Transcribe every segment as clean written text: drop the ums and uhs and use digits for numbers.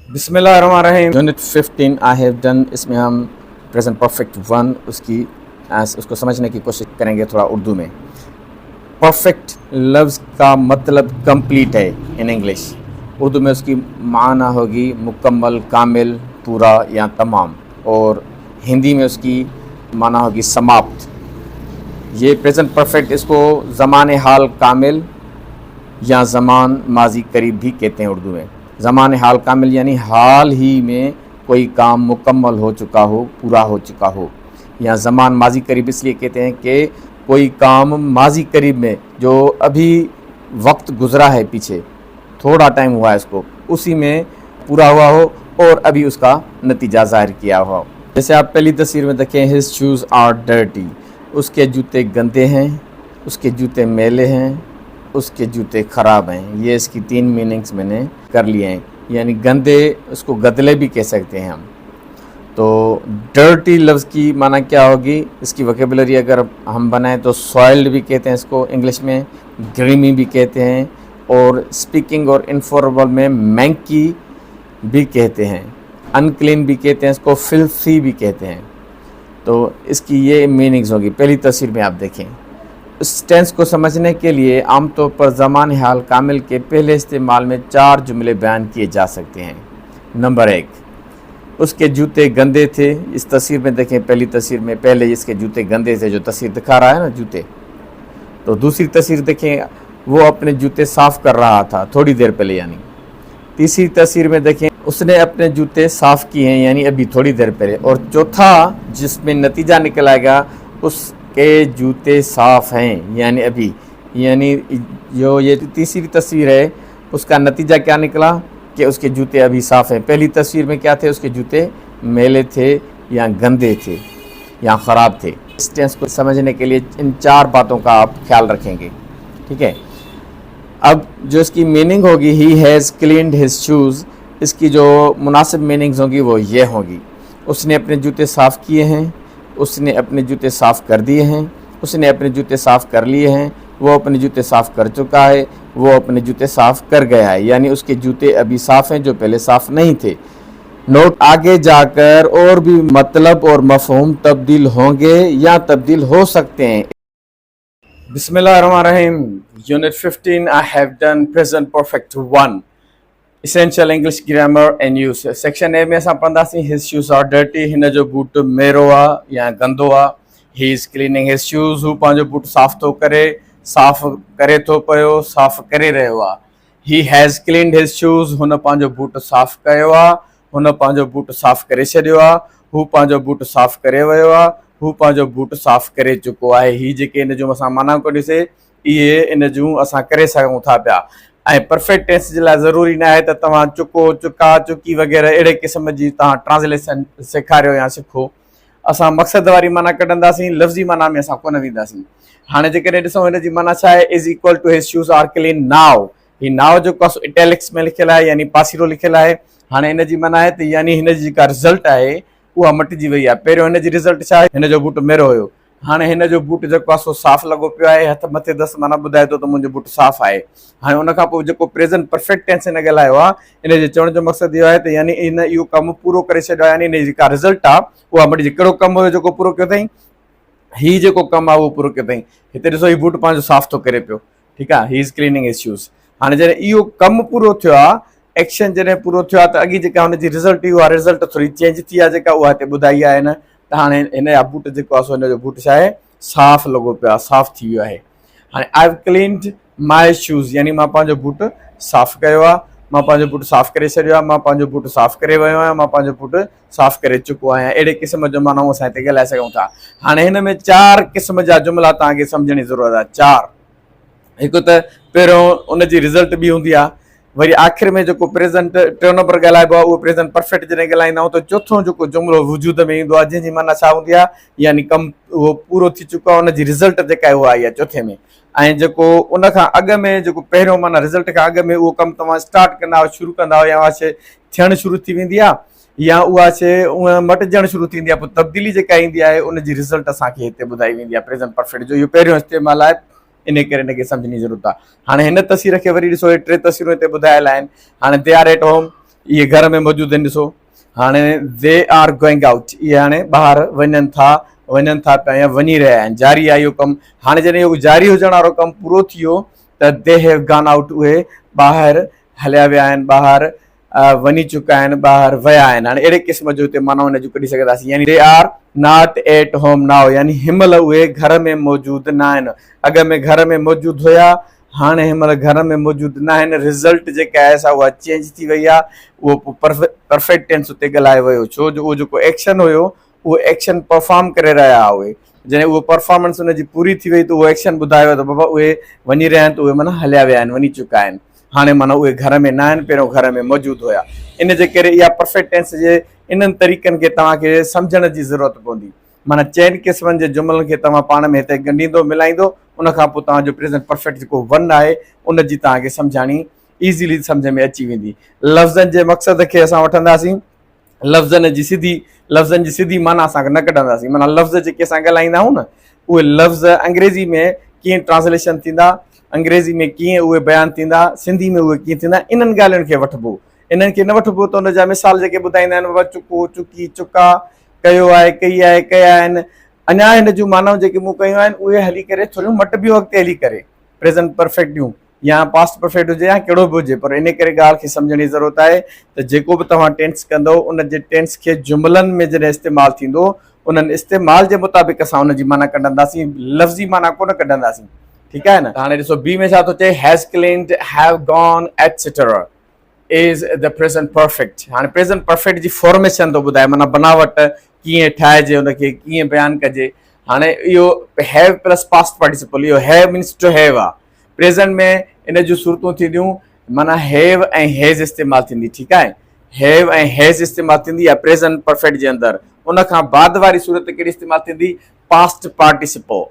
बिस्मिल्लाहिर्रहमानिर्रहीम। Unit 15 I have done. इसमें हम present perfect 1 उसको समझने की कोशिश करेंगे थोड़ा उर्दू में। परफेक्ट लफ्ज़ का मतलब कंप्लीट है इन इंग्लिश। उर्दू में उसकी माना होगी मुकम्मल, कामिल, पूरा या तमाम, और हिंदी में उसकी माना होगी समाप्त। ये प्रेजेंट परफेक्ट इसको ज़मान हाल कामिल या ज़मान माजी करीब भी कहते हैं उर्दू में। ज़मान हाल कामिल यानी हाल ही में कोई काम मुकम्मल हो चुका हो, पूरा हो चुका हो। या ज़मान माजी करीब इसलिए कहते हैं कि कोई काम माजी करीब में जो अभी वक्त गुज़रा है, पीछे थोड़ा टाइम हुआ है इसको, उसी में पूरा हुआ हो और अभी उसका नतीजा ज़ाहिर किया हुआ हो। जैसे आप पहली तस्वीर में देखें, हिज शूज़ आर डर्टी, उसके जूते गंदे हैं, उसके जूते मैले हैं, उसके जूते ख़राब हैं। ये इसकी 3 मीनिंग्स मैंने कर लिए हैं। यानी गंदे, उसको गदले भी कह सकते हैं हम। तो डर्टी लफ्ज़ की माना क्या होगी, इसकी वोकेबुलरी अगर हम बनाएं तो सॉइल्ड भी कहते हैं इसको इंग्लिश में, ग्रीमी भी कहते हैं, और स्पीकिंग और इनफॉर्मल में मैंकी भी कहते हैं, अनक्लीन भी कहते हैं इसको, फिल्थी भी कहते हैं। तो इसकी ये मीनिंग्स होगी। पहली तस्वीर में आप देखें। इस टेंस को समझने के लिए आमतौर पर ज़मान हाल कामिल के पहले इस्तेमाल में 4 जुमले बयान किए जा सकते हैं। नंबर 1, उसके जूते गंदे थे। इस तस्वीर में देखें, पहली तस्वीर में पहले इसके जूते गंदे थे, जो तस्वीर दिखा रहा है ना जूते। तो दूसरी तस्वीर देखें, वो अपने जूते साफ़ कर रहा था थोड़ी देर पहले, यानी। तीसरी तस्वीर में देखें, उसने अपने जूते साफ़ किए हैं, यानी अभी थोड़ी देर पहले। और चौथा जिसमें नतीजा निकल आएगा, उसके जूते साफ़ हैं, यानी अभी। यानी जो ये तीसरी तस्वीर है, उसका नतीजा क्या निकला कि उसके जूते अभी साफ़ हैं। पहली तस्वीर में क्या थे, उसके जूते मैले थे या गंदे थे या ख़राब थे। इस टेंस को समझने के लिए इन 4 बातों का आप ख्याल रखेंगे, ठीक है। अब जो इसकी मीनिंग होगी, ही हैज़ क्लीन्ड हिज शूज़, इसकी जो मुनासिब मीनिंग्स होंगी वो ये होंगी। उसने अपने जूते साफ़ किए हैं, उसने अपने जूते साफ़ कर दिए हैं, उसने अपने जूते साफ़ कर लिए हैं, वो अपने जूते साफ़ कर चुका है, वो अपने जूते साफ़ कर गया है। यानी उसके जूते अभी साफ़ हैं जो पहले साफ़ नहीं थे। नोट, आगे जाकर और भी मतलब और मफ़हूम तब्दील होंगे या तब्दील हो सकते हैं। बिस्मिल्लाहिर्रहमानिर्रहीम। Unit 15 I have done present perfect 1 Essential English Grammar and Use। Section A में असां पढ़ंदासीं हिज शूज़ आर डर्टी, हिन जो बूट मेरो आहे या गंदो आहे। ही इज़ क्लीनिंग हिज शूज़, हू पंहिंजो बूट साफ़ थो करे, साफ़ करे थो पियो, साफ़ करे रहियो आहे। ही हैज़ क्लीन्ड हिज शूज़, हुन पंहिंजो बूट साफ़ कयो आहे, हुन पंहिंजो बूट साफ़ करे छॾियो आहे, हू पंहिंजो बूट साफ़ करे वियो आहे, हू पंहिंजो बूट साफ़ करे चुको आहे। ही जेके इन जो असां माना को ॾिसे, इहे इन जूं असां करे सघूं था पिया। ऐं परफेक्ट टेंस जे लाइ ज़रूरी न आहे त तव्हां चुको, चुका, चुकी वग़ैरह अहिड़े क़िस्म जी तव्हां ट्रांसलेशन सेखारियो या सिखो। असां मक़सद वारी माना कढंदासीं, लफ़्ज़ी माना में असां कोन वेंदासीं। हाणे जेकॾहिं ॾिसूं हिन जी माना छा आहे, इज़ इक्वल टू हिज शूज़ आर क्लीन नाउ। ही नाउ जेको आहे सो इटैलिक्स में लिखियलु आहे, यानी पासीरो लिखियलु आहे। हाणे हिन जी माना आहे त यानी हिन जी जेका रिज़ल्ट आहे उहा मटिजी वई आहे। पहिरियों हिन जी रिज़ल्ट छा आहे, हिन जो बूट मेरो हुयो। हाणे हिन जो बूट जेको आहे सो साफ़ लॻो पियो आहे, हथ मथे 10 माना ॿुधाए थो त मुंहिंजो बूट साफ़ आहे। हाणे उन खां पोइ जेको प्रेज़ेंट परफेक्ट टेंस हिन ॻाल्हायो आहे, इन जे चवण जो मक़सदु इहो आहे त यानी इन इहो कमु पूरो करे छॾियो आहे, यानी इन जी जेका रिज़ल्ट आहे उहा मटिजी। कहिड़ो कमु हुयो जेको पूरो कयो अथई, ही जेको कमु आहे उहो पूरो कयो अथई। हिते ॾिसो, ही बूट पंहिंजो साफ़ थो करे पियो, ठीकु आहे। ही इज़ क्लीनिंग हिज शूज़। हाणे जॾहिं इहो कमु पूरो थियो आहे, एक्शन जॾहिं पूरो थियो आहे, त अॻी जेका हुनजी रिज़ल्ट हुई, उहा रिज़ल्ट थोरी चेंज थी आहे, जेका उहा हिते ॿुधाई आहे न। त हाणे हिन जा बूट जेको आहे सो हिन जो बूट छा आहे, साफ़ लॻो पियो आहे, साफ़ थी वियो आहे। हाणे I have cleaned my shoes, यानी मां पंहिंजो बूट साफ़ कयो आहे, मां पंहिंजो बूट साफ़ करे छॾियो आहे, मां पंहिंजो बूट साफ़ करे वियो आहियां, मां पंहिंजो बूट साफ़ करे चुको आहियां। अहिड़े क़िस्म जो माना असां हिते ॻाल्हाए सघूं था। हाणे हिन में 4 क़िस्म जा जुमिला तव्हांखे सम्झण जी ज़रूरत आहे। 4, हिकु त पहिरियों उनजी रिज़ल्ट बि हूंदी आहे, वरी आख़िर में जेको प्रेज़ेंट 3 नंबर ॻाल्हाइबो आहे उहो प्रेज़ेंट परफेक्ट जॾहिं ॻाल्हाईंदा आहियूं, त चोथों जेको जुमिलो वजूद में ईंदो आहे, जंहिंजी माना छा हूंदी आहे, यानी कमु उहो पूरो थी चुको आहे, उनजी रिज़ल्ट जेका आहे उहा आई आहे चौथे में। ऐं जेको उन खां अॻु में जेको पहिरियों माना रिज़ल्ट खां अॻु में उहो कमु तव्हां स्टार्ट कंदा आहियो, शुरू कंदा आहियो, या उहा शइ थियणु शुरू थी वेंदी आहे, या उहा शइ उहा मटिजणु शुरू थींदी आहे। पोइ तब्दीली जेका ईंदी आहे उनजी रिज़ल्ट असांखे हिते ॿुधाई वेंदी आहे प्रेज़ेंट परफेक्ट जो। इहो पहिरियों इस्तेमालु आहे, इन करे हिनखे सम्झण जी ज़रूरत आहे। हाणे हिन तस्वीर खे वरी ॾिसो, 3 तस्वीरूं हिते ॿुधायल आहिनि। हाणे दे आर एट होम, ये घर में मौजूद आहिनि ॾिसो हाणे दे आर गोइंग आउट ये हाणे ॿाहिरि वञनि था पिया या वञी रहिया आहिनि जारी आहे इहो कमु हाणे जॾहिं इहो जारी हुजण वारो कमु पूरो थी वियो त दे हैव गॉन आउट उहे ॿाहिरि हलिया विया आहिनि ॿाहिरि वञी चुका आहिनि ॿाहिरि विया आहिनि हाणे अहिड़े क़िस्म जो हिते माना हुन जूं कढी सघंदासीं यानी they are not at home now यानी हिनमहिल उहे घर में मौजूदु न आहिनि अॻ में घर में मौजूदु हुया हाणे हिनमहिल घर में मौजूदु न आहिनि रिज़ल्ट जेका आहे सा उहा चेंज थी वई आहे उहो परफेक्ट टेंस उते ॻाल्हाए वियो छो जो उहो जेको एक्शन हुयो उहो एक्शन परफॉर्म करे रहिया उहे जॾहिं उहो परफॉर्मेंस हुनजी पूरी थी वई त उहो एक्शन ॿुधायो त बाबा उहे वञी रहिया आहिनि त उहे माना हलिया विया आहिनि वञी चुका आहिनि हाणे माना उहे घर में न आहिनि पहिरियों घर में मौजूदु हुया इन जे करे इहा परफेक्ट टेंस जे इन्हनि तरीक़नि खे तव्हांखे सम्झण जी ज़रूरत पवंदी माना चइनि क़िस्मनि जे जुमलनि खे तव्हां पाण में हिते ॻंढींदो मिलाईंदो उनखां पोइ तव्हांजो प्रेज़ेंट परफेक्ट जेको वन आहे उनजी तव्हांखे सम्झाणी ईज़ीली सम्झ में अची वेंदी लफ़्ज़नि जे मक़सद खे असां वठंदासीं लफ़्ज़नि जी सिधी माना असां न कढंदासीं माना लफ़्ज़ जेके असां ॻाल्हाईंदा आहियूं न उहे लफ़्ज़ अंग्रेज़ी में कीअं ट्रांसलेशन थींदा अंग्रेज़ी में कीअं उहे बयानु थींदा सिंधी में उहे कीअं थींदा इन्हनि ॻाल्हियुनि खे वठिबो इन्हनि खे न वठिबो त उनजा मिसाल जेके ॿुधाईंदा आहिनि बाबा चुको चुकी चुका कयो आहे कई आहे कया आहिनि अञा हिन जूं मानाऊं जेके मूं कयूं आहिनि उहे हली करे थोरियूं मटिबियूं अॻिते हली करे प्रेज़ेंट परफेक्ट ॾियूं या पास्ट परफेक्ट हुजे या कहिड़ो बि हुजे पर इन करे ॻाल्हि खे सम्झण जी ज़रूरत आहे त जेको बि तव्हां टेंस कंदो उन जे टेंस खे जुमलनि में जॾहिं इस्तेमालु थींदो उन्हनि इस्तेमाल जे मुताबिक़ असां उनजी माना कढंदासीं लफ़्ज़ी माना कोन कढंदासीं ठीकु आहे न हाणे ॾिसो बी में छा थो चए has cleaned have gone etcetera is the present perfect हाणे प्रेज़ेंट परफेक्ट जी फॉर्मेशन थो ॿुधाए माना बनावट कीअं ठाहिजे उनखे कीअं बयानु कजे हाणे इहो हैव प्लस पास्ट पार्टिसिपल इहो हैव मीन्स टू हैव आहे प्रेज़ेंट में इन जूं सूरतूं थींदियूं माना हैव ऐं हैज़ इस्तेमालु थींदी ठीकु आहे हैव ऐं हैज़ इस्तेमालु थींदी आहे प्रेज़ेंट परफेक्ट जे अंदरि उनखां बाद वारी सूरत कहिड़ी इस्तेमालु थींदी पास्ट पार्टिसिपल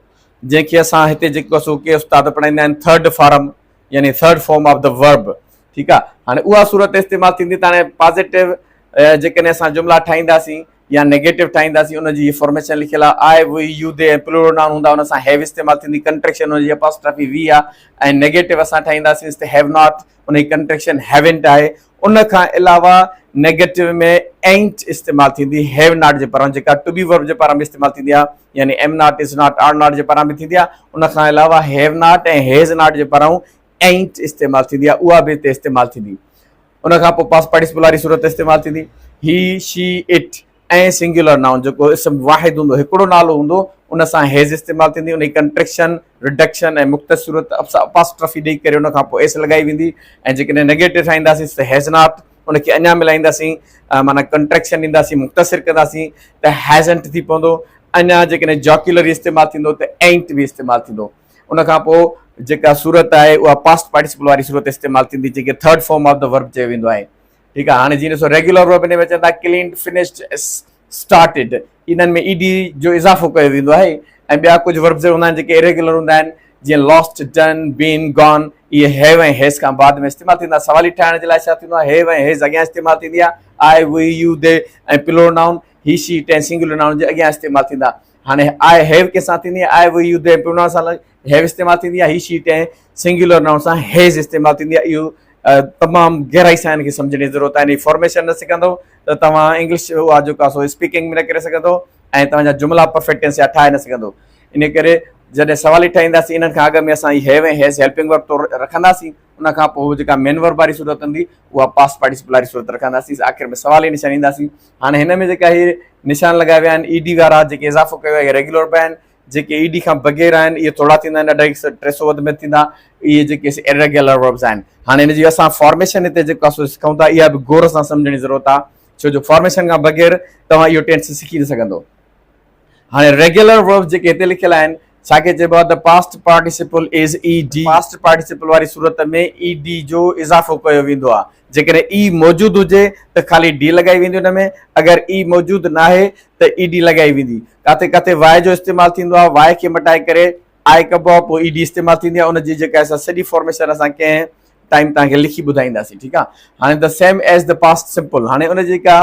जंहिंखे असां हिते जेको के उस्ताद पढ़ाईंदा आहिनि थर्ड फॉर्म यानी third form of the verb ठीकु आहे हाणे उहा सूरत इस्तेमालु थींदी त हाणे पॉज़िटिव जेकॾहिं असां जुमला ठाहींदासीं या नेगेटिव ठाहींदासीं उनजी फॉर्मेशन लिखियल आहे I we you they plural noun हूंदा उन सां हैव इस्तेमालु थींदी कंट्रेक्शन हुनजी अपॉस्ट्रॉफी वी आहे ऐं नेगेटिव असां ठाहींदासीं त हैव नॉट उनजी कंट्रेक्शन हैवेंट आहे उनखां अलावा नेगेटिव में एंट इस्तेमालु थींदी हैव नॉट जे पारां जेका टू बी वर्ब जे पारां बि इस्तेमालु थींदी आहे यानी am not is not are not जे पारां बि थींदी आहे उनखां अलावा हैव नॉट ऐं हैज़ नॉट जे पारां एंट इस्तेमालु थींदी आहे उहा बि हिते इस्तेमालु थींदी उनखां पोइ पास्ट पार्टिसिपल वारी सूरत इस्तेमालु थींदी ही शी इट ऐं सिंगुलर नाउन जेको इसम वाहिद हूंदो हिकिड़ो नालो हूंदो उन सां हैज़ इस्तेमालु थींदी उनजी कंट्रेक्शन रिडक्शन ऐं मुख़्तलिफ़ सूरत अपॉस्ट्रॉफी ॾेई करे उनखां पोइ एस लॻाई वेंदी ऐं जेकॾहिं नेगेटिव ठाहींदासीं त हैज़ नॉट उनखे अञा मिलाईंदासीं माना कंट्रेक्शन ॾींदासीं मुख़्तसिर कंदासीं त हैज़ंट थी पवंदो अञा जेकॾहिं जॉक्यूलर इस्तेमालु थींदो त एंट बि इस्तेमालु थींदो उनखां पोइ जेका सूरत आहे उहा पास्ट पार्टिसिपल वारी सूरत इस्तेमालु थींदी जेके third form of the verb चयो वेंदो आहे ठीकु आहे हाणे जीअं ॾिसो रेगुलर वर्ब इन में चवंदा क्लीन फिनिश्ड स्टार्टेड इन्हनि में ईडी जो इज़ाफ़ो कयो वेंदो आहे ऐं ॿिया कुझु वर्ब्स हूंदा आहिनि जेके इरेगुलर हूंदा आहिनि जीअं लॉस्ट डन बीन गॉन इहे हैव ऐं हैज़ खां बाद में इस्तेमालु थींदा सवाली ठाहिण जे लाइ छा थींदो आहे हैव ऐं हैज़ अॻियां इस्तेमालु थींदी आहे आई वी यू दे ऐं प्लूरल नाउन ही शी ऐं सिंगुलर नाउन जे अॻियां इस्तेमालु थींदा हाणे आई हैव कंहिंसां थींदी आहे I we you they plural noun सां हैव इस्तेमालु थींदी आहे ही शी ऐं सिंगुलर नाउन सां हैज़ इस्तेमालु थींदी आहे इहो तमामु गहराई सां हिनखे सम्झण जी ज़रूरत आहे इन जी फॉर्मेशन न सिखंदो त तव्हां इंग्लिश उहा जेको आहे सो स्पीकिंग में न करे सघंदो ऐं तव्हांजा जुमला परफेक्ट टेंस या ठाहे न सघंदो इन करे जॾहिं सवाली ठाहींदासीं इन्हनि खां अॻु में असां हैव ऐं हैज़ हेल्पिंग वर्ब तौरु रखंदासीं उनखां पोइ जेका मेन वर्ब वारी सूरत हूंदी उहा पास्ट पार्टिसिपल वारी सूरत रखंदासीं आख़िर में सवाल ई निशान ईंदासीं हाणे हिन में जेका इहे निशान लॻाया विया आहिनि ईडी वारा जेके इज़ाफ़ो कयो आहे इहे रेगुलर पिया आहिनि जेके ईडी खां बग़ैर आहिनि इहे थोरा थींदा आहिनि ॾाढा 300 वधि में थींदा इहे जेके इरेगुलर वर्ब्स आहिनि हाणे हिन जी असां फॉर्मेशन हिते जेको आहे सो सिखूं था इहा बि गौर सां सम्झण जी ज़रूरत आहे छो जो फॉर्मेशन खां बग़ैर तव्हां इहो टेंस सिखी न सघंदो हाणे रेगुलर वर्ब्स जेके हिते लिखियल आहिनि छा के चइबो आहे the past participle is ED past participle वारी सूरत में ईडी जो इज़ाफ़ो कयो वेंदो आहे जेकॾहिं ई मौजूदु हुजे त ख़ाली डी लॻाई वेंदी हुन में अगरि ई मौजूदु न आहे त ईडी लॻाई वेंदी किथे किथे वाए जो इस्तेमालु थींदो आहे वाए खे मटाए करे आई कबो आहे पोइ ईडी इस्तेमालु थींदी आहे उनजी जेका असां सॼी फॉर्मेशन असां कंहिं टाइम तव्हांखे लिखी ॿुधाईंदासीं ठीकु आहे हाणे the same as the past simple हाणे उन जेका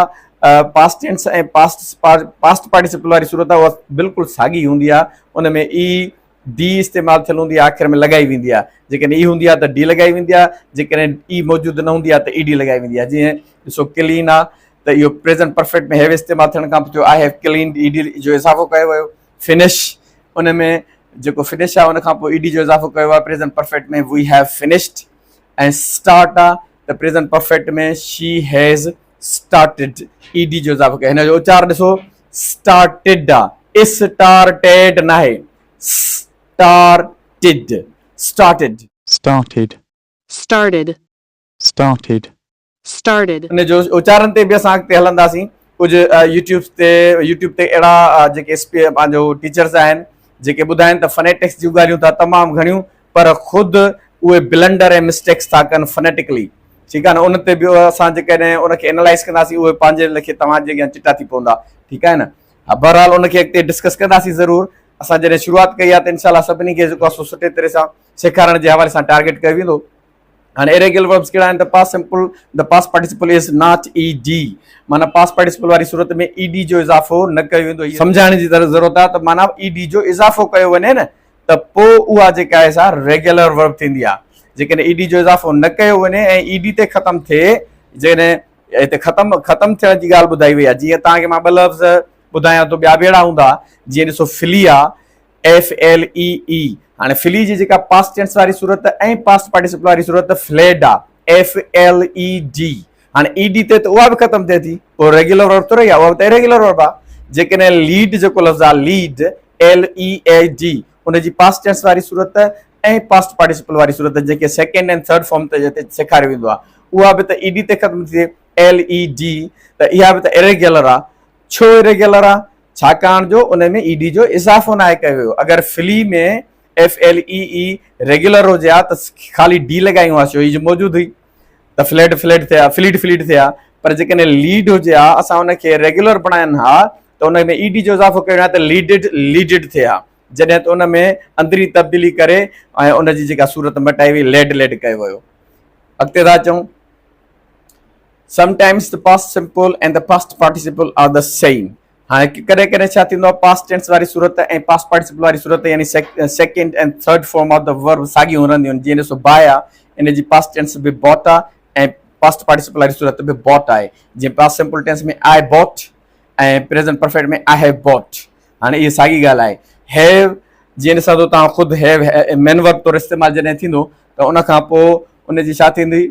पास्ट टेंस ऐं पास्ट पार्टिसिपल वारी सूरत आहे उहा बिल्कुलु साॻी हूंदी आहे उन में ई डी इस्तेमाल थियल हूंदी आहे, आख़िर में लगाई वेंदी आहे। जेकॾहिं ई हूंदी आहे त डी लगाई वेंदी आहे, जेकॾहिं ई मौजूदु न हूंदी आहे त ईडी लगाई वेंदी आहे। जीअं ॾिसो क्लीन आहे त इहो प्रेज़ेंट परफेक्ट में हैव इस्तेमाल थियण खां पोइ आई हैव क्लीन्ड, ईडी जो इज़ाफ़ो कयो वियो। फिनिश, उन में जेको फिनिश आहे उन खां पोइ ईडी जो इज़ाफ़ो कयो आहे प्रेज़ेंट परफेक्ट में, वी हैव फिनिश्ड। ऐं स्टार्ट आहे त प्रेज़ेंट परफेक्ट में शी हैज़ स्टार्टेड, ईडी जो इज़ाफ़ो कयो। हिन जो उचार ॾिसो, स्टार्टेड आहे, स्टार्टेड न आहे, started, started, started, started, started, started, इन जो उचारण ते बि असां अॻिते हलंदासीं। कुझु यूट्यूब ते अहिड़ा जेके पंहिंजो टीचर्स आहिनि जेके ॿुधाइनि त फनेटिक्स जूं ॻाल्हियूं था तमामु घणियूं, पर ख़ुदि उहे ब्लंडर ऐं मिस्टेक्स था कनि फनेटिकली। ठीकु आहे न, उन ते बि असां जेकॾहिं उनखे एनालाइज़ कंदासीं उहे पंहिंजे लेखे तव्हांजे अॻियां चिटा थी पवंदा। ठीकु आहे न, बहरहाल उनखे अॻिते डिस्कस कंदासीं ज़रूरु। असां जॾहिं शुरूआति कई आहे त इनशाला सभिनी खे जेको आहे सुठे तरह सां सेखारण जे हवाले सां टारगेट कयो वेंदो। हाणे इरेगुलर वर्ब्स कहिड़ा आहिनि त past simple, the past participle is not ED, माना पास्ट पार्टिसिपल वारी सूरत में ईडी जो इज़ाफ़ो न कयो वेंदो। सम्झाइण जी ज़रूरत आहे त माना ईडी जो इज़ाफ़ो कयो वञे न त पोइ उहा जेका आहे सा रेगुलर वर्ब थींदी आहे। जेकॾहिं ईडी जो इज़ाफ़ो न कयो वञे ऐं ईडी ते ख़तमु थिए, जॾहिं हिते ख़तमु थियण जी ॻाल्हि ॿुधाई वई आहे। जीअं तव्हांखे मां ॿ लफ़्ज़ ॿुधायां थो, ॿिया बि अहिड़ा हूंदा। जीअं ॾिसो फिली आहे, FLEE। हाणे फिली जी जेका पास्ट टेंस वारी सूरत ऐं पास्ट पार्टिसिपल वारी सूरत फ्लेड आहे, FLED। हाणे ईडी ते त उहा बि ख़तमु थिए थी, पोइ रेगुलर वर्ब थोरी आहे, उहा बि त रेगुलर वर्ब आहे। जेकॾहिं लीड जेको लफ़्ज़ आहे लीड, LEAD, उनजी पास्ट टेंस वारी सूरत ऐं पास्ट पार्टिसिपल वारी सूरत जेके सेकेंड ऐं थर्ड फॉर्म ते जिते सेखारियो वेंदो आहे, उहा बि त ईडी ते ख़तमु थिए, LED। त इहा बि त इरेगुलर आहे। छो इरेगुलर आहे? छाकाणि जो उन में ईडी जो इज़ाफ़ो न आहे कयो वियो। अगरि फिली में FLEE रेगुलर हुजे हा त ख़ाली डी लॻायूं हा, छो ही जो मौजूदु हुई त फ्लेड थिया, फ्लीड थिया। पर जेकॾहिं लीड हुजे हा, असां उनखे रेगुलर बणाइनि हा त उन में ईडी जो इज़ाफ़ो कयो आहे त लीडिड थिए हा। जॾहिं त उन में अंदरी तब्दीली करे ऐं उनजी जेका सूरत मटाई हुई, लेड कयो वियो। अॻिते था अचूं, sometimes the past simple and the past participle are the same. हाणे कॾहिं कॾहिं छा थींदो आहे, पास्ट टेंस वारी सूरत ऐं पास्ट पार्टिसिपल वारी सूरत यानी सेकेंड ऐं third form of the verb साॻियूं रहंदियूं आहिनि। जीअं ॾिसो बाय आहे, इन जी पास्ट टेंस बि बॉट आहे ऐं पास्ट पार्टिसिपल वारी सूरत बि बॉट आहे। जीअं पास्ट सिंपल टेंस में आई बॉट ऐं प्रेज़ेंट परफेक्ट में आई हैव बॉट। हाणे इहा साॻी ॻाल्हि आहे। हैव, जीअं ॾिसां थो तव्हां ख़ुदि हैव मेन वर्ब तौरु इस्तेमालु जॾहिं थींदो त उन खां पोइ उनजी छा थींदी,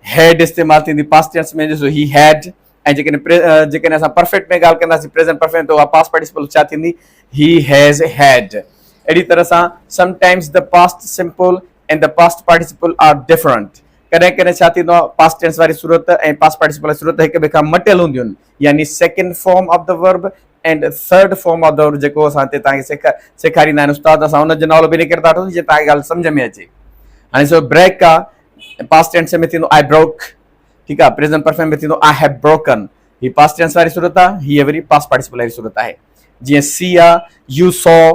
हैड इस्तेमालु थींदी। पास्ट टेंस में ॾिसो ही हैड, ऐं जेकॾहिं असां परफेक्ट में ॻाल्हि कंदासीं प्रेज़ेंट परफेक्ट, त उहा पास्ट पार्टिसिपल छा थींदी, ही हैज़ हैड। अहिड़ी तरह सां sometimes the past simple and the past participle are different. कॾहिं कॾहिं छा थींदो आहे, पास्ट टेंस वारी सूरत ऐं पास्ट पार्टिसिपल वारी सूरत हिक ॿिए खां मटियल हूंदियूं आहिनि, यानी second form of the verb and third form of the verb जेको असां हिते तव्हांखे सेखारींदा आहिनि उस्ताद। असां हुनजो नालो बि निकिरी था वठूं जीअं तव्हांखे ॻाल्हि सम्झ में अचे। हाणे सो ब्रेक आहे, पास्ट टेंस में थींदो आई ब्रोक। ठीकु आहे, प्रेज़ेंट परफेक्ट में थींदो आई हैव ब्रोकन। ही पास्ट टेंस वारी सूरत आहे, हीअ वरी पास्ट पार्टिसिपल वारी सूरत आहे। जीअं सी आहे, यू सॉ,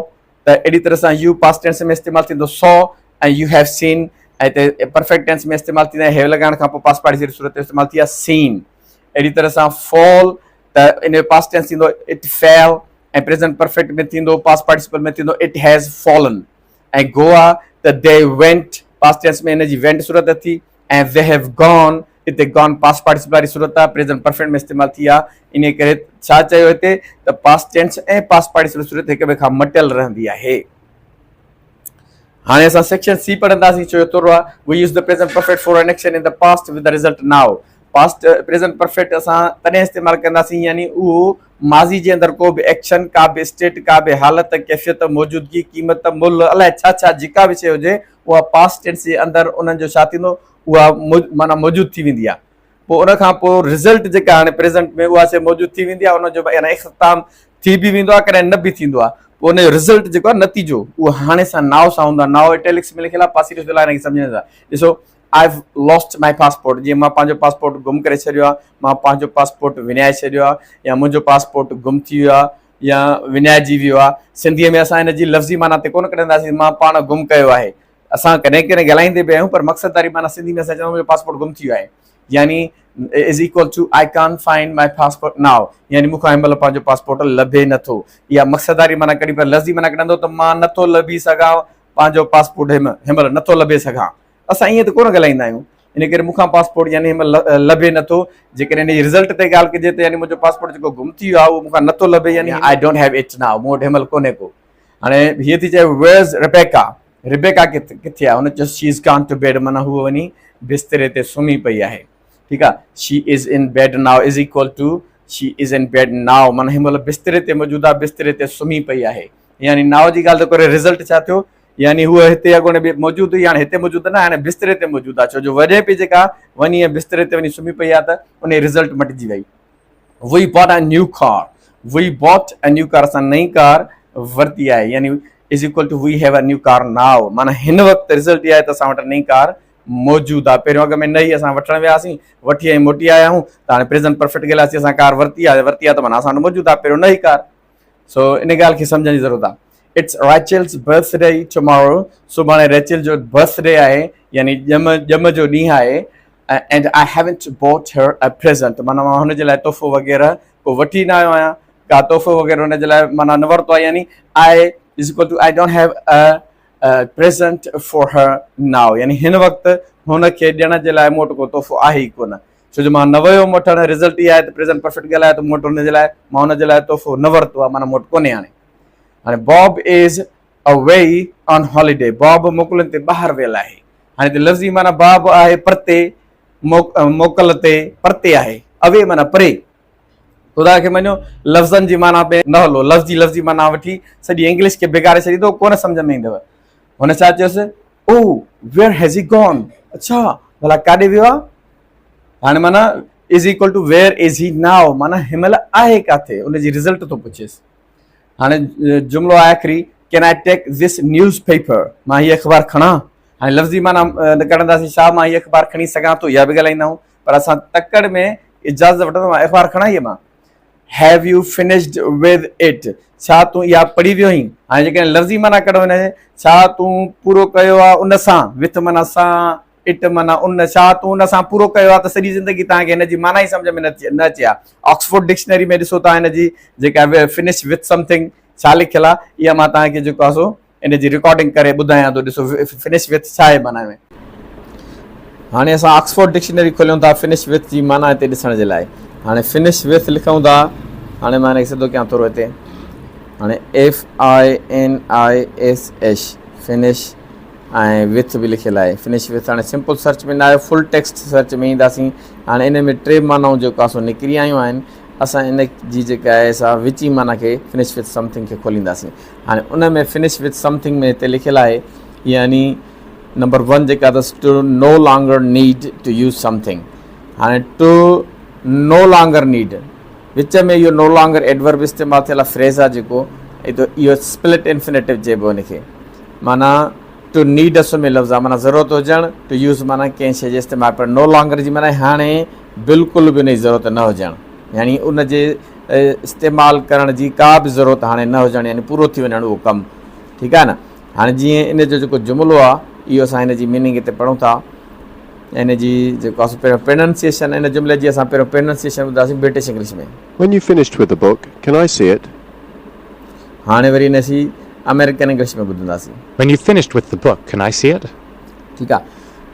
त अहिड़ी तरह सां यू पास्ट टेंस में इस्तेमालु थींदो सॉ, ऐं यू हैव सीन। ऐं हिते परफेक्ट टेंस में इस्तेमालु थींदा हैव लॻाइण खां पोइ पास्ट पार्टिसिपल सूरत इस्तेमालु थी आहे सीन। अहिड़ी तरह सां फॉल, त इन जो पास्ट टेंस थींदो इट फेल, ऐं प्रेज़ेंट परफेक्ट में थींदो पास्ट पार्टिसिपल में थींदो इट हैज़ फॉलन। ऐं गो आहे त दे वेंट, पास्ट टेंस में इन जी वेंट सूरत थी, ऐं दे हैव गॉन, हिते गॉन पास्ट पार्टिसिपल वारी सूरत आहे, प्रेज़ेंट परफेक्ट में इस्तेमालु थी आहे। इन करे छा चयो हिते त पास्ट टेंस ऐं पास्ट पार्टिसिपल सूरत हिक ॿिए खां मटियल रहंदी आहे। हाणे असां सेक्शन सी पढ़ंदासीं। चोथों आहे we use the present perfect for an action in the past with the result now. Past present perfect असां तॾहिं इस्तेमालु कंदासीं, यानी उहो माज़ी जे अंदरि को बि एक्शन, का बि स्टेट, का बि हालत, कैफ़ियत, मौजूदगी, क़ीमत, मुल्ह, अलाए छा जेका बि शइ हुजे उहा पास्ट टेंस जे अंदरि उन्हनि जो छा थींदो, उहा माना मौजूदु थी वेंदी आहे। पोइ उन खां पोइ रिज़ल्ट जेका हाणे प्रेज़ेंट में उहा शइ मौजूदु थी वेंदी आहे, उनजो यानी इख़्तिताम थी बि वेंदो आहे, कॾहिं न बि थींदो आहे। पोइ उनजो रिज़ल्ट जेको आहे नतीजो, उहो हाणे सां नाव सां हूंदो आहे। नाव इटैलिक्स में लिखियल आहे, पासीरो जे लाइ सम्झण था। ॾिसो, I have lost my passport. जीअं मां पंहिंजो पासपोर्ट गुम करे छॾियो आहे, मां पंहिंजो पासपोर्ट विञाए छॾियो आहे, या मुंहिंजो पासपोर्ट गुम थी वियो आहे या विञाइजी वियो आहे। सिंधीअ में असां हिन जी लफ़्ज़ी माना ते कोन कढंदासीं, मां पाण गुम कयो आहे। असां कॾहिं कॾहिं ॻाल्हाईंदे बि आहियूं, पर मक़सददारी माना सिंधी में असां चवंदा पासपोर्ट गुम थी वियो आहे। यानी इज़ इक्वल टू आई कान फाइंड माई पासपोर्ट नाउ, यानी मूंखां हिन महिल पंहिंजो पासपोर्ट लभे नथो। इहा मक़सदारी माना कॾहिं पर लफ़्ज़ी माना कढंदो त मां नथो लभी सघां पंहिंजो पासपोर्ट हिन महिल नथो लभे सघां। असां ईअं त कोन ॻाल्हाईंदा आहियूं, इन करे मूंखां पासपोर्ट यानी हिन महिल लभे नथो। जेकॾहिं हिन जी रिज़ल्ट ते ॻाल्हि कजे त यानी मुंहिंजो पासपोर्ट जेको गुम थी वियो आहे उहो मूंखां नथो लभे, यानी आई डोंट हैव इट नाउ, मूं वटि हिन महिल कोन्हे को। हाणे हीअ थी चए वेयर्स रिबेका, रिबेका किथे आहे? हुन चयो she is gone to bed, माना हूअ वञी बिस्तरे ते सुम्ही पई आहे। ठीकु आहे, she is in bed now is equal to she is in bed now, माना हिन महिल बिस्तरे ते मौजूदु आहे, बिस्तरे ते सुम्ही पई आहे। यानी नाउ जी ॻाल्हि त करे रिज़ल्ट छा थियो, यानी हूअ हिते अॻोणे बि मौजूदु हुई, हाणे हिते मौजूदु न, हाणे बिस्तरे ते मौजूदु आहे। छो जो वजह पई जेका वञी बिस्तरे ते वञी सुम्ही पई आहे त उन जी रिज़ल्ट मटिजी वई। We bought a new car, we bought a new car, असां नई कार वरिती आहे, यानी is equal to we have a new car now, माना हिन वक़्तु रिज़ल्ट इहा आहे त असां वटि नई कार मौजूदु आहे। पहिरियों अॻ में नई असां वठणु वियासीं, वठी ऐं मोटी आया आहियूं, त हाणे प्रेज़ेंट परफेक्ट ॻाल्हासीं, असां कार वरिती आहे त माना असां वटि मौजूदु आहे, पहिरियों नई कार। सो इन ॻाल्हि खे सम्झण जी ज़रूरत आहे। इट्स रैचल्स बर्थडे टुमारो, सुभाणे रैचल जो बर्थडे आहे, यानी ॼम जो ॾींहुं आहे। एंड आई हैवंट बॉट हर अ प्रेज़ेंट, माना मां हुनजे लाइ तोहफ़ो वग़ैरह को वठी न आयो आहियां, का तोहफ़ो वग़ैरह हुनजे लाइ माना न वरितो आहे, यानी I is equal to I don't have a present for her now, यानी हिन वक़्तु हुनखे ॾियण जे लाइ मूं वटि को तोहफ़ो आहे ई कोन। छो जो मां न वियो वठणु, रिज़ल्ट इहा आहे त प्रेज़ेंट परफेक्ट ॻाल्हाए त मूं वटि हुनजे लाइ मां हुनजे लाइ तोहफ़ो न वरितो आहे, माना मूं वटि कोन्हे। हाणे Bob is away on holiday, Bob मोकलुनि ते ॿाहिरि वियल आहे। हाणे त लफ़्ज़ी माना बॉब आहे परते, मोकल ते परते आहे, अवे माना परे। ख़ुदा खे मञो लफ़्ज़नि जी माना पे न हलो, लफ़्ज़ी माना वठी सॼी इंग्लिश खे बिगाड़े छॾींदो, कोन सम्झ में ईंदव। हुन छा चयोसि, oh where has he gone, अच्छा भला काॾे वियो आहे? हाणे माना is equal to where is he now, माना हिन महिल आहे किथे, उनजी रिज़ल्ट थो पुछेसि। हाणे जुमिलो आहे आख़िरी, can I take this news paper, मां हीअ अख़बार खणां? हाणे लफ़्ज़ी माना कढंदासीं छा, मां हीअ अख़बार खणी सघां थो, इहा बि ॻाल्हाईंदा आहियूं, पर असां तकड़ में इजाज़त वठंदो, मां अख़बार खणां इहा मां। Have U finished with it, छा तूं इहा पढ़ी वियो आहीं? हाणे जेकॾहिं लफ़्ज़ी माना कढो हिन, छा तूं पूरो कयो आहे उन सां, विथ माना सां, इट माना उन, छा तूं उन सां पूरो कयो आहे, त सॼी ज़िंदगी तव्हांखे हिन जी माना ई सम्झ में न अचे आहे। ऑक्सफोर्ड डिक्शनरी में ॾिसो तव्हां हिन जी जेका फिनिश विथ समथिंग छा लिखियलु आहे, इहा मां तव्हांखे जेको आहे सो इन जी रिकॉर्डिंग करे ॿुधायां थो। ॾिसो फिनिश विथ छा आहे माना में। हाणे असां ऑक्सफोर्ड डिक्शनरी खोलियूं था फिनिश विथ जी माना हिते ॾिसण जे लाइ। हाणे फिनिश विथ लिखूं था, हाणे मां हिनखे सिधो कयां थोरो हिते, हाणे FINISH फिनिश ऐं विथ बि लिखियलु आहे, फिनिश विथ। हाणे सिंपल सर्च में न आयो, फुल टेक्स्ट सर्च में ईंदासीं। हाणे इन में 3 मानाऊं जेको आहे सो निकिरी आयूं आहिनि। असां इन जी जेका आहे असां विची माना खे फिनिश विथ समथिंग खे खोलींदासीं। हाणे उन में फिनिश विथ समथिंग में हिते लिखियलु आहे, यानी नंबर 1 जेका अथसि, to no longer need to use something. हाणे टू नो लॉन्गर नीड, विच में इहो नो लॉन्गर एडवर्ब इस्तेमालु थियल आहे, फ्रेज़ आहे जेको, इहो स्प्लिट इन्फिनेटिव चइबो हिनखे। माना टू नीड असुल में लफ़्ज़ आहे, माना ज़रूरत हुजणु, टू यूज़ माना कंहिं शइ जे इस्तेमालु, पर नो लॉन्गर जी माना हाणे बिल्कुलु बि उन जी ज़रूरत न हुजणु, यानी उन जे इस्तेमालु करण जी का बि ज़रूरत हाणे न हुजणु, यानी पूरो थी वञणु उहो कमु। ठीकु आहे न। हाणे जीअं इन जो जेको जुमिलो आहे, इहो असां हिन जी मीनिंग हिते पढ़ूं था। इन जी जेको आहे पहिरियों प्रोनाउंसिएशन, इन जुमिले जी असां पहिरियों प्रोनाउंसिएशन ॿुधासीं ब्रिटिश इंग्लिश में। When you finished with the book, can I see it? हाणे वरी इन जी अमेरिकन इंग्लिश में ॿुधंदासीं। When you finished with the book, can I see it? ठीकु आहे।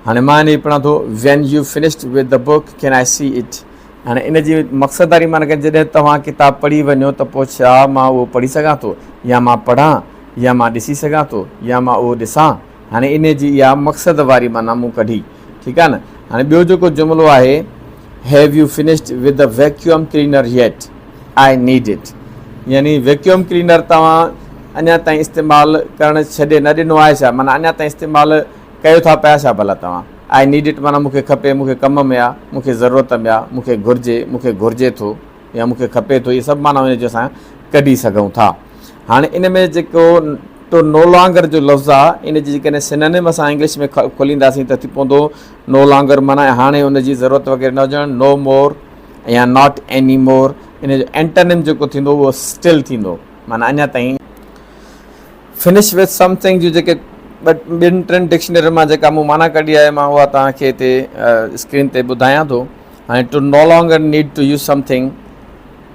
हाणे मां इन पढ़ां थो, when you finished with the book, can I see it? हाणे इन जी मक़सदारी माना कि जॾहिं तव्हां किताबु पढ़ी वञो त पोइ छा मां उहो पढ़ी सघां थो, या मां पढ़ां, या मां ॾिसी सघां थो, या मां उहो ॾिसां। हाणे इन जी इहा मक़सद वारी माना मूं कढी। ठीकु आहे न। हाणे ॿियो जेको जुमिलो आहे, have U finished with the vacuum cleaner yet, I need it, यानी वैक्यूम क्लीनर तव्हां अञा ताईं इस्तेमालु करणु छॾे न ॾिनो आहे छा, माना अञा ताईं इस्तेमालु कयो था पिया छा भला तव्हां। आई नीड इट माना मूंखे खपे, मूंखे कम में आहे, मूंखे ज़रूरत में आहे, मूंखे घुरिजे थो, या मूंखे खपे थो, इहे सभु माना उन जो असां कढी सघूं था। हाणे इन में जेको टू नो लॉन्गर जो लफ़्ज़ आहे, इन जी जेकॾहिं सिनोनिम असां इंग्लिश में खोलींदासीं त थी पवंदो नो लॉन्गर माना हाणे उन जी ज़रूरत वग़ैरह न हुजणु, नो मोर या नॉट एनी मोर। इन जो एंटोनिम जेको थींदो उहो स्टिल थींदो, माना अञा ताईं। फिनिश विथ समथिंग जो जेके ॿिनि टिनि डिक्शनरी मां जेका मूं माना कढी आहे मां उहा तव्हांखे हिते स्क्रीन ते ॿुधायां थो। हाणे to no longer need to use something,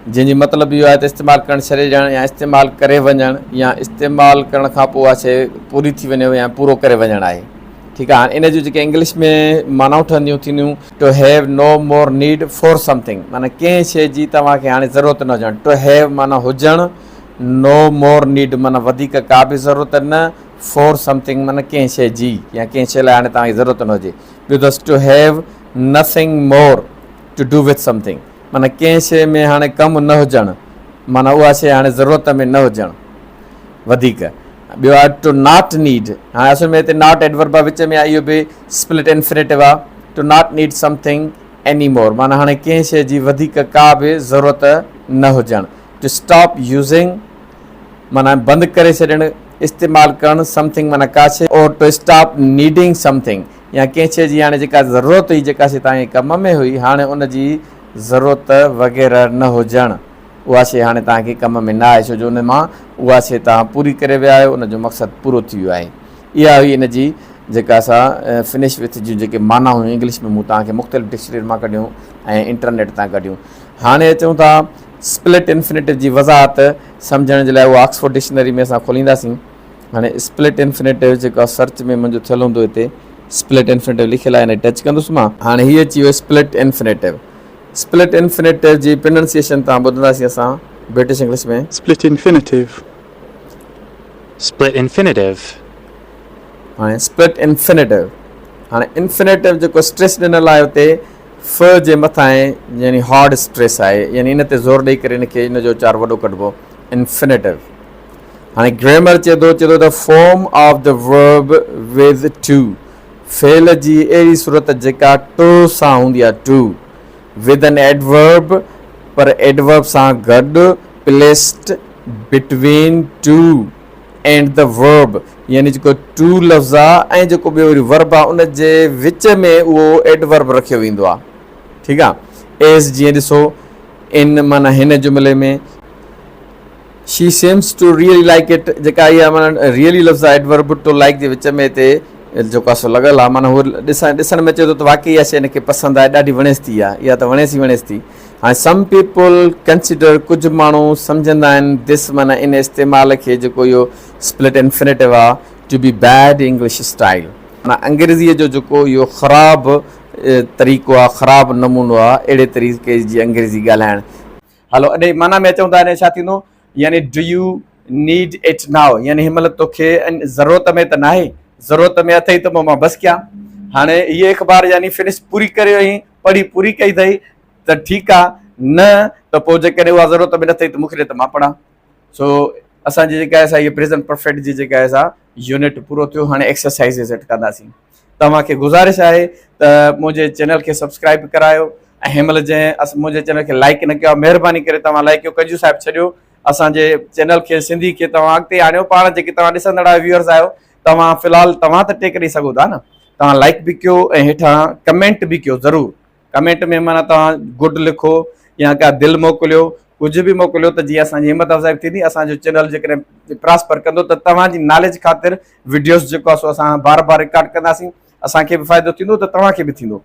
जंहिंजी मतिलबु इहो आहे त इस्तेमालु करणु छॾे ॾियणु या इस्तेमालु करे वञणु या इस्तेमालु करण खां पोइ उहा शइ पूरी थी वञे या पूरो करे वञणु आहे। ठीकु आहे। हाणे इन जूं जेके इंग्लिश में मानाऊं ठहंदियूं थींदियूं, to have no more need for something, माना कंहिं शइ जी तव्हांखे हाणे ज़रूरत न हुजणु। टू हैव माना हुजणु, नो मोर नीड माना वधीक का बि ज़रूरत न, फॉर समथिंग माना कंहिं शइ जी या कंहिं शइ लाइ हाणे तव्हांखे ज़रूरत न हुजे। ॿियो अथसि to have nothing more to do with something, माना कंहिं शइ में हाणे कमु न हुजणु, माना उहा शइ हाणे ज़रूरत में न हुजणु वधीक। ॿियो आहे टू नॉट नीड, हाणे असुल में हिते नॉट एडवर्ब विच में आहे, इहो बि स्प्लिट इन्फिनेटिव आहे। To not need something any more, माना हाणे कंहिं शइ जी वधीक का बि ज़रूरत न हुजणु। टू स्टॉप यूज़िंग माना बंदि करे छॾणु, इस्तेमालु करणु, समथिंग माना का शइ, और टू स्टॉप नीडिंग समथिंग या कंहिं शइ जी हाणे जेका ज़रूरत हुई, जेका शइ तव्हांजे कम में हुई, हाणे उन जी ज़रूरत वग़ैरह न हुजणु, उहा शइ हाणे तव्हांखे कम में न आहे, छो जो उन मां उहा शइ तव्हां पूरी करे विया आहियो, उनजो मक़सदु पूरो थी वियो आहे। इहा हुई इन जी जेका असां फिनिश विथ जूं जेके माना हुयूं इंग्लिश में मूं तव्हांखे मुख़्तलिफ़ डिक्शनरी मां कढियूं ऐं इंटरनेट तां कढियूं। हाणे अचूं था स्प्लिट इन्फिनेटिव जी वज़ाहत सम्झण जे लाइ, उहा ऑक्सफोर्ड डिक्शनरी में असां खोलींदासीं। हाणे स्प्लिट इन्फिनेटिव जेको सर्च में मुंहिंजो थियल हूंदो, हिते स्प्लिट इन्फिनेटिव लिखियलु आहे, हिन टच कंदुसि मां। हाणे हीअ अची वियो स्प्लिट इन्फिनेटिव। स्प्लिट इन्फिनेटिव जी प्रोनाउंसिएशन तव्हां ॿुधंदासीं असां ब्रिटिश इंग्लिश में। Split infinitive. Split infinitive. हाणे स्प्लिट इन्फिनेटिव, हाणे इन्फिनेटिव जेको स्ट्रेस ॾिनल आहे हुते फ जे मथां आहे, यानी हार्ड स्ट्रेस आहे, यानी इन ते ज़ोर ॾेई करे इनखे इन जो उचार वॾो कढिबो इन्फिनेटिव। हाणे ग्रामर चए थो the form of the verb with to, फेल जी अहिड़ी सूरत जेका टू सां हूंदी आहे, टू विद एन एडवर्ब, पर एडवर्ब सां गॾु, placed between to and the verb, यानी जेको टू लफ़्ज़ आहे ऐं जेको ॿियो वरी वर्ब आहे उन जे विच में उहो एडवर्ब रखियो वेंदो आहे। ठीकु आहे। एज़ जीअं ॾिसो, इन माना हिन जुमिले में, she sems two really like it, जेका इहा माना रियली लफ़्ज़ आहे, एडवर्ब टू लाइक जे विच में हिते जेको आहे सो लॻियलु आहे, माना उहो ॾिसण में अचे थो त वाक़ई इहा शइ हिनखे पसंदि आहे, ॾाढी वणेसि थी आहे, इहा त वणेसि थी। हाणे सम पीपल कंसिडर, कुझु माण्हू सम्झंदा आहिनि, दिस माना इन इस्तेमाल खे जेको इहो स्प्लिट इन्फिनेटिव आहे, to be bad English style, माना अंग्रेज़ीअ जो जेको इहो ख़राबु तरीक़ो आहे, ख़राबु नमूनो आहे, अहिड़े तरीक़े जी अंग्रेज़ी ॻाल्हाइणु। हलो अॼु माना में अचूं था, हाणे छा थींदो, यानी do U need it now, यानी हिन महिल तोखे ज़रूरत में त न आहे, ज़रूरत में अथई त मां बसि कयां। हाणे हीअ अख़बार यानी फिनिश पूरी करे वई, पढ़ी पूरी कई अथई त ठीकु आहे, न त पोइ जेकॾहिं उहा ज़रूरत में न अथई त मूंखे ॾे त मां पढ़ां। सो असांजी जेका आहे इहा प्रेज़ेंट परफेक्ट जी जेका आहे असां यूनिट पूरो थियो। हाणे एक्सरसाइज़ सेट कंदासीं। तव्हांखे गुज़ारिश आहे त मुंहिंजे चैनल खे सब्सक्राइब करायो ऐं हिन महिल जंहिं मुंहिंजे चैनल खे लाइक न कयो, महिरबानी करे तव्हां लाइक कयो, कजू साहिबु छॾियो, असांजे चैनल खे सिंधी खे तव्हां अॻिते आणियो। पाण जेके तव्हां ॾिसंदड़ व्यूअर्स आहियो, तव्हां फ़िलहालु तव्हां त टेक ॾेई सघो था न, तव्हां लाइक बि कयो ऐं हेठां कमेंट बि कयो ज़रूरु। कमेंट में माना तव्हां गुड लिखो या का दिलि मोकिलियो, कुझु बि मोकिलियो त जीअं असांजी हिमत अफ़ज़ाई थींदी, असांजो चैनल जेकॾहिं प्रॉस्पर कंदो त तव्हांजी नॉलेज ख़ातिर वीडियोस जेको आहे सो असां बार बार रिकॉर्ड कंदासीं, असांखे बि फ़ाइदो थींदो त तव्हांखे बि थींदो।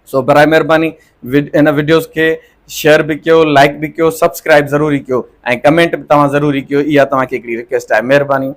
सो बराए महिरबानी हिन वीडियोस खे शेयर बि कयो, लाइक बि कयो, सब्सक्राइब ज़रूरी कयो ऐं कमेंट बि तव्हां ज़रूरी कयो। इहा तव्हांखे हिकिड़ी रिक्वेस्ट आहे, महिरबानी।